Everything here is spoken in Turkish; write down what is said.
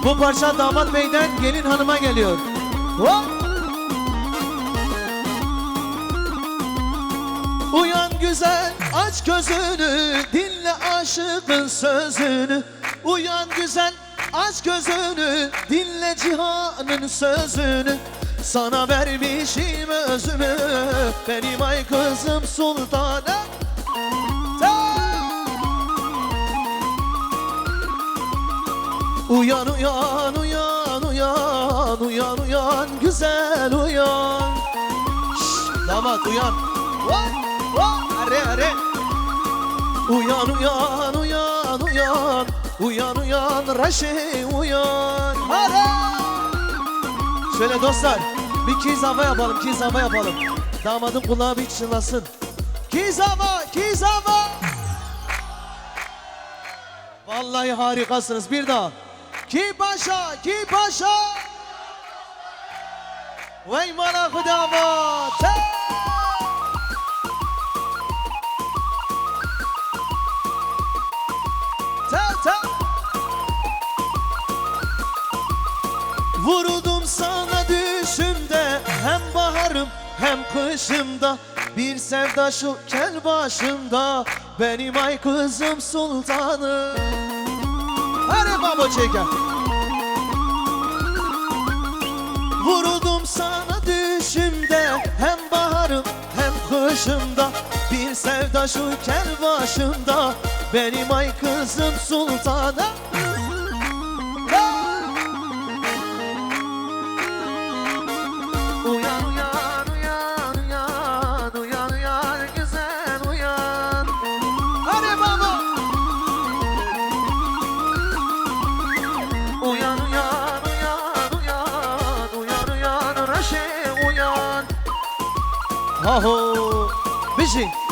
Bu parça damat beyden gelin hanıma geliyor. Hop! Uyan güzel, aç gözünü, dinle aşığın sözünü. Uyan güzel, aç gözünü, dinle cihanın sözünü. Sana vermişim özümü, benim ay kızım sultanım. Uyan uyan uyan uyan uyan uyan güzel uyan. Şşş, damat uyan. Are are. Uyan uyan uyan uyan uyan uyan Raşi uyan. Are. Şöyle dostlar bir kiz hava yapalım, kiz hava yapalım. Damadın kulağı bir çınlasın. Kiz hava, kiz hava. Vallahi harikasınız, bir daha. Ki paşa, ki paşa. Vay malakı damat. Vuruldum sana düşümde, hem baharım hem kışımda. Bir sevda şu kel başımda, benim ay kızım sultanım. Hadi baba çeker. Vuruldum sana düşümde, hem baharım hem kışımda. Bir sevda şu kel başımda, benim ay kızım sultanım. Uyan uyan uyan uyan uyan uyan güzel uyan. Hadi baba. Uyan uyan uyan uyan uyan uyan Raşi uyan. Aho. Bir şey.